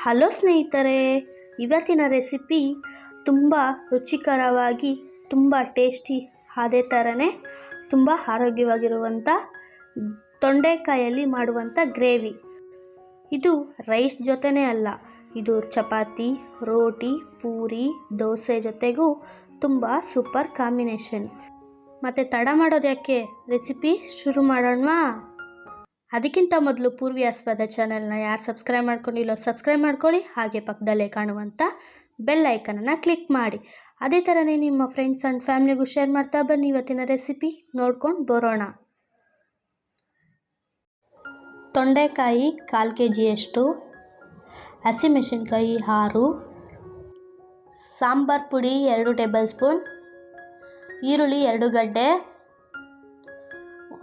Hello ಸ್ನೇಹಿತರೆ, ಇವತ್ತಿನ recipe ತುಂಬ ರುಚಿಕರವಾಗಿ ತುಂಬ ಟೇಸ್ಟಿ ಅದೇ ಥರನೇ ತುಂಬ ಆರೋಗ್ಯವಾಗಿರುವಂಥ ತೊಂಡೆಕಾಯಲ್ಲಿ ಮಾಡುವಂಥ ಗ್ರೇವಿ. ಇದು ರೈಸ್ ಜೊತೆನೇ ಅಲ್ಲ, ಇದು ಚಪಾತಿ, ರೋಟಿ, ಪೂರಿ, ದೋಸೆ ಜೊತೆಗೂ ತುಂಬ ಸೂಪರ್ ಕಾಂಬಿನೇಷನ್. ಮತ್ತು ತಡ ಮಾಡೋದು ಯಾಕೆ, ರೆಸಿಪಿ ಶುರು ಮಾಡೋಣವಾ? ಅದಕ್ಕಿಂತ ಮೊದಲು ಪೂರ್ವಿ ಆಸ್ಪದ ಚಾನಲ್ನ ಯಾರು ಸಬ್ಸ್ಕ್ರೈಬ್ ಮಾಡ್ಕೊಂಡಿಲ್ಲೋ ಸಬ್ಸ್ಕ್ರೈಬ್ ಮಾಡ್ಕೊಳ್ಳಿ, ಹಾಗೆ ಪಕ್ಕದಲ್ಲೇ ಕಾಣುವಂಥ ಬೆಲ್ ಐಕನನ್ನು ಕ್ಲಿಕ್ ಮಾಡಿ. ಅದೇ ಥರನೇ ನಿಮ್ಮ ಫ್ರೆಂಡ್ಸ್ ಆ್ಯಂಡ್ ಫ್ಯಾಮಿಲಿಗೂ ಶೇರ್ ಮಾಡ್ತಾ ಬನ್ನಿ. ಇವತ್ತಿನ ರೆಸಿಪಿ ನೋಡ್ಕೊಂಡು ಬರೋಣ. ತೊಂಡೆಕಾಯಿ 1/4 kgಯಷ್ಟು, ಹಸಿಮೆಣಸಿನ್ಕಾಯಿ 6, ಸಾಂಬಾರು ಪುಡಿ 2 ಟೇಬಲ್ ಸ್ಪೂನ್, ಈರುಳ್ಳಿ 2 ಗಡ್ಡೆ,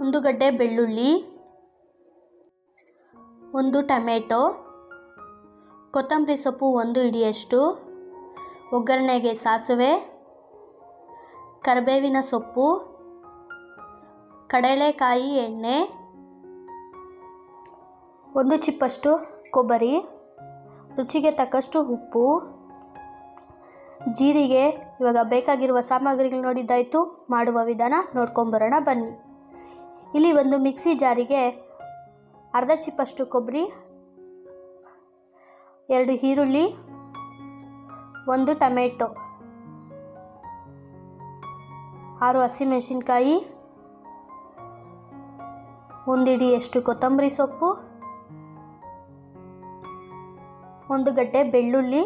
1 ಗಡ್ಡೆ ಬೆಳ್ಳುಳ್ಳಿ, 1 ಟೊಮೆಟೊ, ಕೊತ್ತಂಬರಿ ಸೊಪ್ಪು 1 ಹಿಡಿಯಷ್ಟು, ಒಗ್ಗರಣೆಗೆ ಸಾಸಿವೆ, ಕರಿಬೇವಿನ ಸೊಪ್ಪು, ಕಡಲೆಕಾಯಿ ಎಣ್ಣೆ, 1 ಚಿಪ್ಪಷ್ಟು ಕೊಬ್ಬರಿ, ರುಚಿಗೆ ತಕ್ಕಷ್ಟು ಉಪ್ಪು, ಜೀರಿಗೆ. ಇವಾಗ ಬೇಕಾಗಿರುವ ಸಾಮಗ್ರಿಗಳು ನೋಡಿದ್ದಾಯಿತು, ಮಾಡುವ ವಿಧಾನ ನೋಡ್ಕೊಂಬರೋಣ ಬನ್ನಿ. ಇಲ್ಲಿ ಒಂದು ಮಿಕ್ಸಿ ಜಾರಿಗೆ ಅರ್ಧ ಚಿಪ್ಪಷ್ಟು ಕೊಬ್ಬರಿ, 2 ಈರುಳ್ಳಿ, 1 ಟೊಮೆಟೊ, 6 ಹಸಿಮೆಣಸಿನ್ಕಾಯಿ, 1 ಹಿಡಿಯಷ್ಟು ಕೊತ್ತಂಬರಿ ಸೊಪ್ಪು, 1 ಗಡ್ಡೆ ಬೆಳ್ಳುಳ್ಳಿ,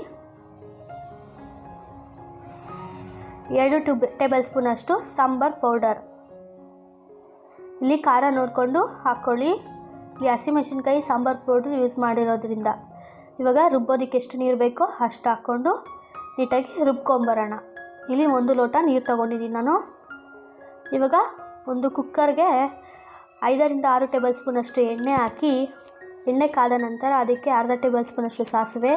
2 ಟೇಬಲ್ ಸ್ಪೂನ್ ಅಷ್ಟು ಸಾಂಬಾರ್ ಪೌಡರ್. ಇಲ್ಲಿ ಖಾರ ನೋಡಿಕೊಂಡು ಹಾಕ್ಕೊಳ್ಳಿ. ಇಲ್ಲಿ ಹಸಿಮೆಣಸಿನ್ಕಾಯಿ ಸಾಂಬಾರು ಪೌಡ್ರ್ ಯೂಸ್ ಮಾಡಿರೋದ್ರಿಂದ. ಇವಾಗ ರುಬ್ಬೋದಕ್ಕೆ ಎಷ್ಟು ನೀರು ಬೇಕೋ ಅಷ್ಟು ಹಾಕ್ಕೊಂಡು ನೀಟಾಗಿ ರುಬ್ಕೊಂಬರೋಣ. ಇಲ್ಲಿ 1 ಲೋಟ ನೀರು ತೊಗೊಂಡಿದ್ದೀನಿ ನಾನು. ಇವಾಗ ಒಂದು ಕುಕ್ಕರ್ಗೆ 5ರಿಂದ 6 ಟೇಬಲ್ ಸ್ಪೂನಷ್ಟು ಎಣ್ಣೆ ಹಾಕಿ, ಎಣ್ಣೆ ಕಾದ ನಂತರ ಅದಕ್ಕೆ ಅರ್ಧ ಟೇಬಲ್ ಸ್ಪೂನಷ್ಟು ಸಾಸಿವೆ,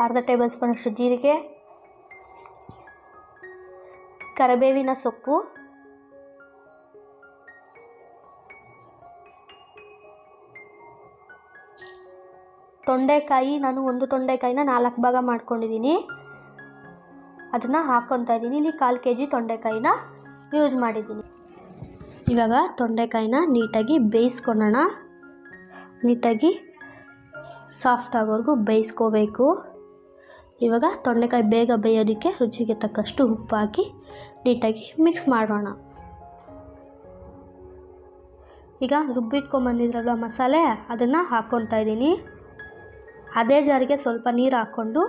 ಅರ್ಧ ಟೇಬಲ್ ಸ್ಪೂನಷ್ಟು ಜೀರಿಗೆ, ಕರಿಬೇವಿನ ಸೊಪ್ಪು, ತೊಂಡೆಕಾಯಿ. ನಾನು ಒಂದು ತೊಂಡೆಕಾಯಿನ 4 ಭಾಗ ಮಾಡ್ಕೊಂಡಿದ್ದೀನಿ, ಅದನ್ನು ಹಾಕ್ಕೊತಾ ಇದ್ದೀನಿ. ಇಲ್ಲಿ 1/4 kg ತೊಂಡೆಕಾಯಿನ ಯೂಸ್ ಮಾಡಿದ್ದೀನಿ. ಇವಾಗ ತೊಂಡೆಕಾಯಿನ ನೀಟಾಗಿ ಬೇಯಿಸ್ಕೊಳ್ಳೋಣ. ನೀಟಾಗಿ ಸಾಫ್ಟ್ ಆಗೋವರೆಗೂ ಬೇಯಿಸ್ಕೋಬೇಕು. ಇವಾಗ ತೊಂಡೆಕಾಯಿ ಬೇಗ ಬೇಯೋದಕ್ಕೆ ರುಚಿಗೆ ತಕ್ಕಷ್ಟು ಉಪ್ಪು ಹಾಕಿ ನೀಟಾಗಿ ಮಿಕ್ಸ್ ಮಾಡೋಣ. ಈಗ ರುಬ್ಬಿಟ್ಕೊಂಬಂದಿದ್ರಲ್ವ ಮಸಾಲೆ, ಅದನ್ನು ಹಾಕ್ಕೊತಾ ಇದ್ದೀನಿ. ಅದೇ ಜಾರಿಗೆ ಸ್ವಲ್ಪ ನೀರು ಹಾಕ್ಕೊಂಡು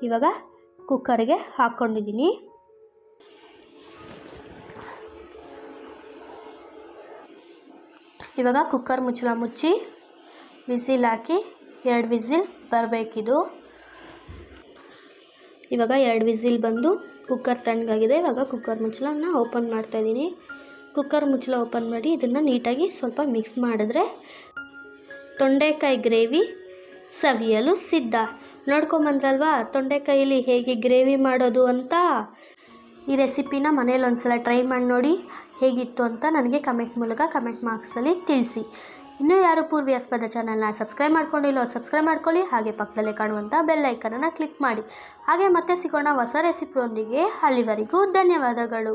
ಇವಾಗ ಕುಕ್ಕರಿಗೆ ಹಾಕ್ಕೊಂಡಿದ್ದೀನಿ. ಇವಾಗ ಕುಕ್ಕರ್ ಮುಚ್ಚಳ ಮುಚ್ಚಿ ವಿಸಿಲ್ ಹಾಕಿ 2 ವಿಸಿಲ್ ಬರಬೇಕಿದು. ಇವಾಗ 2 ವಿಸಿಲ್ ಬಂದು ಕುಕ್ಕರ್ ತಣ್ಣಗಾಗಿದೆ. ಇವಾಗ ಕುಕ್ಕರ್ ಮುಚ್ಚಳನ ಓಪನ್ ಮಾಡ್ತಾಯಿದ್ದೀನಿ. ಕುಕ್ಕರ್ ಮುಚ್ಚಳ ಓಪನ್ ಮಾಡಿ ಇದನ್ನು ನೀಟಾಗಿ ಸ್ವಲ್ಪ ಮಿಕ್ಸ್ ಮಾಡಿದ್ರೆ ತೊಂಡೆಕಾಯಿ ಗ್ರೇವಿ ಸವಿಯಲು ಸಿದ್ಧ. ನೋಡ್ಕೊಂಬಂದ್ರಲ್ವಾ ತೊಂಡೆಕಾಯಲ್ಲಿ ಹೇಗೆ ಗ್ರೇವಿ ಮಾಡೋದು ಅಂತ. ಈ ರೆಸಿಪಿನ ಮನೇಲಿ ಒಂದ್ಸಲ ಟ್ರೈ ಮಾಡಿ ನೋಡಿ, ಹೇಗಿತ್ತು ಅಂತ ನನಗೆ ಕಮೆಂಟ್ ಮೂಲಕ ಕಮೆಂಟ್ ಬಾಕ್ಸಲ್ಲಿ ತಿಳಿಸಿ. ಇನ್ನೂ ಯಾರು ಪೂರ್ವಿ ಆಸ್ಪದ ಚಾನಲ್ನ ಸಬ್ಸ್ಕ್ರೈಬ್ ಮಾಡ್ಕೊಂಡಿಲ್ಲೋ ಸಬ್ಸ್ಕ್ರೈಬ್ ಮಾಡ್ಕೊಳ್ಳಿ, ಹಾಗೆ ಪಕ್ಕದಲ್ಲೇ ಕಾಣುವಂಥ ಬೆಲ್ ಐಕನನ್ನು ಕ್ಲಿಕ್ ಮಾಡಿ. ಹಾಗೆ ಮತ್ತೆ ಸಿಗೋಣ ಹೊಸ ರೆಸಿಪಿಯೊಂದಿಗೆ. ಅಲ್ಲಿವರೆಗೂ ಧನ್ಯವಾದಗಳು.